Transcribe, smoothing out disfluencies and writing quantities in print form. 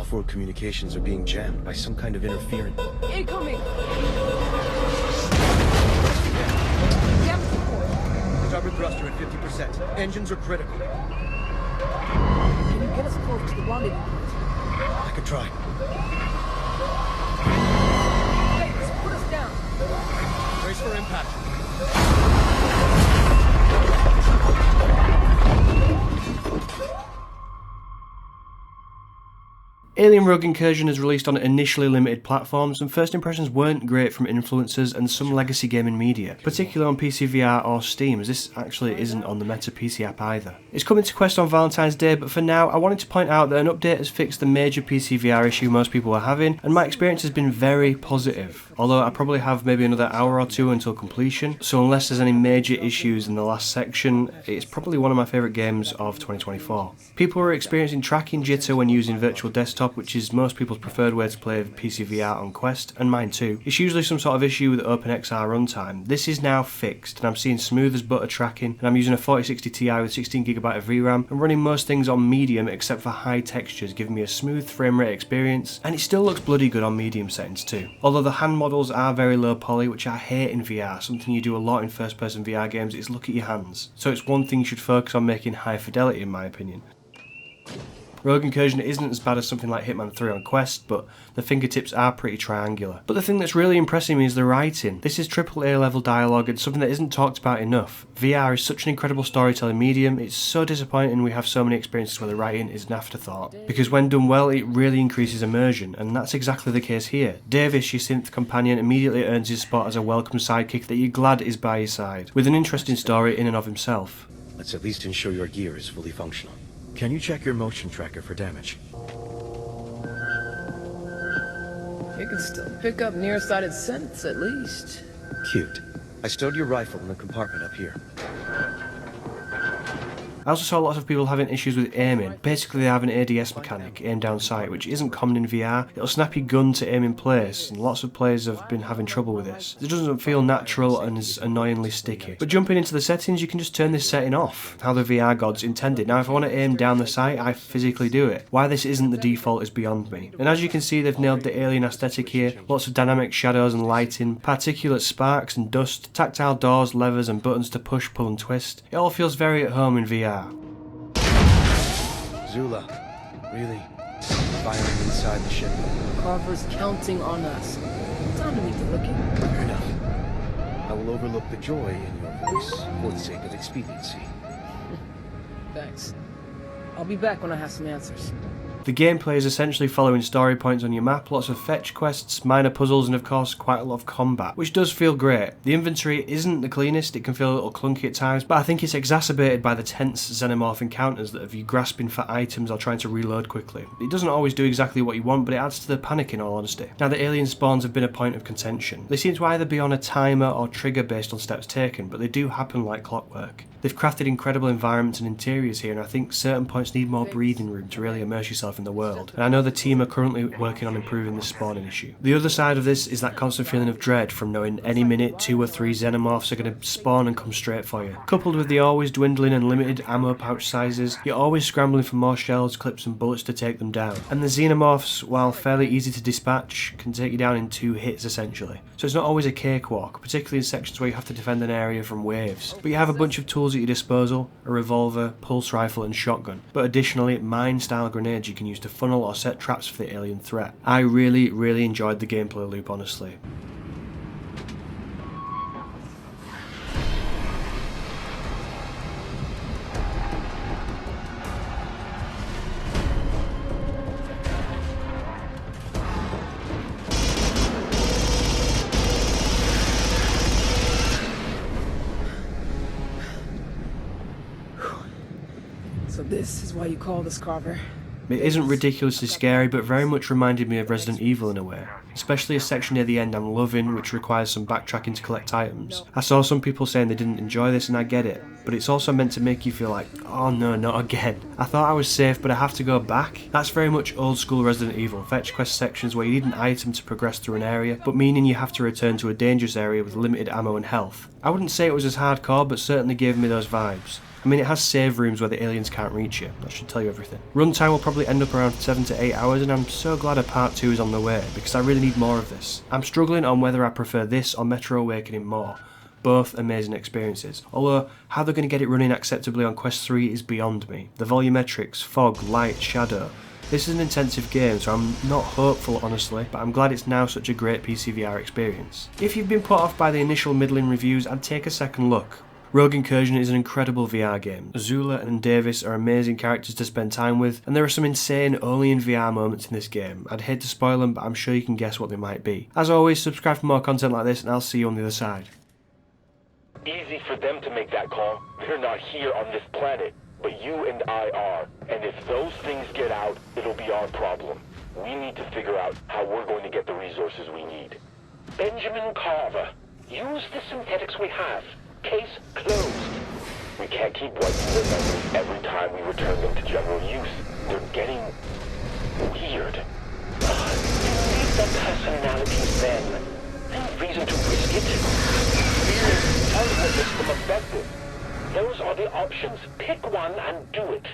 Off-world communications are being jammed by some kind of interference. Incoming! Starboard thruster at 50%. Engines are critical. Can you get us close to the rendezvous point? I could try. Hey, just put us down. Brace for impact. Alien Rogue Incursion is released on initially limited platforms, and first impressions weren't great from influencers and some legacy gaming media, particularly on PCVR or Steam, as this actually isn't on the Meta PC app either. It's coming to Quest on Valentine's Day, but for now I wanted to point out that an update has fixed the major PCVR issue most people were having, and my experience has been very positive, although I probably have maybe another hour or two until completion, so unless there's any major issues in the last section, it's probably one of my favourite games of 2024. People were experiencing tracking jitter when using virtual desktop, which is most people's preferred way to play PCVR on Quest, and mine too. It's usually some sort of issue with OpenXR runtime. This is now fixed, and I'm seeing smooth as butter tracking, and I'm using a 4060 Ti with 16GB of VRAM, and running most things on medium except for high textures, giving me a smooth frame rate experience, and it still looks bloody good on medium settings too. Although the hand models are very low poly, which I hate in VR, something you do a lot in first person VR games is look at your hands. So it's one thing you should focus on making high fidelity in my opinion. Rogue Incursion isn't as bad as something like Hitman 3 on Quest, but the fingertips are pretty triangular. But the thing that's really impressing me is the writing. This is AAA level dialogue and something that isn't talked about enough. VR is such an incredible storytelling medium, it's so disappointing we have so many experiences where the writing is an afterthought. Because when done well, it really increases immersion, and that's exactly the case here. Davis, your synth companion, immediately earns his spot as a welcome sidekick that you're glad is by your side, with an interesting story in and of himself. Let's at least ensure your gear is fully functional. Can you check your motion tracker for damage? You can still pick up nearsighted scents, at least. Cute. I stowed your rifle in the compartment up here. I also saw lots of people having issues with aiming. Basically they have an ADS mechanic, aim down sight, which isn't common in VR. It'll snap your gun to aim in place, and lots of players have been having trouble with this. It doesn't feel natural and is annoyingly sticky. But jumping into the settings, you can just turn this setting off, how the VR gods intended. Now if I want to aim down the sight, I physically do it. Why this isn't the default is beyond me. And as you can see, they've nailed the alien aesthetic here. Lots of dynamic shadows and lighting, particulate sparks and dust, tactile doors, levers and buttons to push, pull and twist. It all feels very at home in VR. Zula, really? Firing inside the ship? Carver's counting on us. Time to meet the rookie. Fair enough. I will overlook the joy in your voice for the sake of expediency. Thanks. I'll be back when I have some answers. The gameplay is essentially following story points on your map, lots of fetch quests, minor puzzles and of course quite a lot of combat, which does feel great. The inventory isn't the cleanest, it can feel a little clunky at times, but I think it's exacerbated by the tense xenomorph encounters that have you grasping for items or trying to reload quickly. It doesn't always do exactly what you want, but it adds to the panic in all honesty. Now the alien spawns have been a point of contention. They seem to either be on a timer or trigger based on steps taken, but they do happen like clockwork. They've crafted incredible environments and interiors here, and I think certain points need more breathing room to really immerse yourself in the world. And I know the team are currently working on improving this spawning issue. The other side of this is that constant feeling of dread from knowing any minute 2 or 3 xenomorphs are going to spawn and come straight for you. Coupled with the always dwindling and limited ammo pouch sizes, you're always scrambling for more shells, clips and bullets to take them down. And the xenomorphs, while fairly easy to dispatch, can take you down in 2 hits essentially. So it's not always a cakewalk, particularly in sections where you have to defend an area from waves. But you have a bunch of tools at your disposal, a revolver, pulse rifle and shotgun. But additionally, mine-style grenades you can use to funnel or set traps for the alien threat. I really enjoyed the gameplay loop, honestly. So this is why you call this Carver? It isn't ridiculously scary, but very much reminded me of Resident Evil in a way. Especially a section near the end I'm loving, which requires some backtracking to collect items. I saw some people saying they didn't enjoy this, and I get it, but it's also meant to make you feel like, oh no, not again. I thought I was safe, but I have to go back. That's very much old school Resident Evil, fetch quest sections where you need an item to progress through an area, but meaning you have to return to a dangerous area with limited ammo and health. I wouldn't say it was as hardcore, but certainly gave me those vibes. I mean, it has save rooms where the aliens can't reach you. That should tell you everything. Runtime will probably end up around 7 to 8 hours, and I'm so glad a part 2 is on the way, because I really need more of this. I'm struggling on whether I prefer this or Metro Awakening more. Both amazing experiences, although how they're going to get it running acceptably on Quest 3 is beyond me. The volumetrics, fog, light, shadow. This is an intensive game, so I'm not hopeful honestly, but I'm glad it's now such a great PCVR experience. If you've been put off by the initial middling reviews, I'd take a second look. Rogue Incursion is an incredible VR game. Zula and Davis are amazing characters to spend time with, and there are some insane only in VR moments in this game. I'd hate to spoil them, but I'm sure you can guess what they might be. As always, subscribe for more content like this, and I'll see you on the other side. Easy for them to make that call. They're not here on this planet, but you and I are. And if those things get out, it'll be our problem. We need to figure out how we're going to get the resources we need. Benjamin Carver, use the synthetics we have. Case closed. We can't keep wiping their memories every time we return them to general use. They're getting weird. You need their personalities then. No reason to risk it. Does make them effective. Those are the options. Pick one and do it.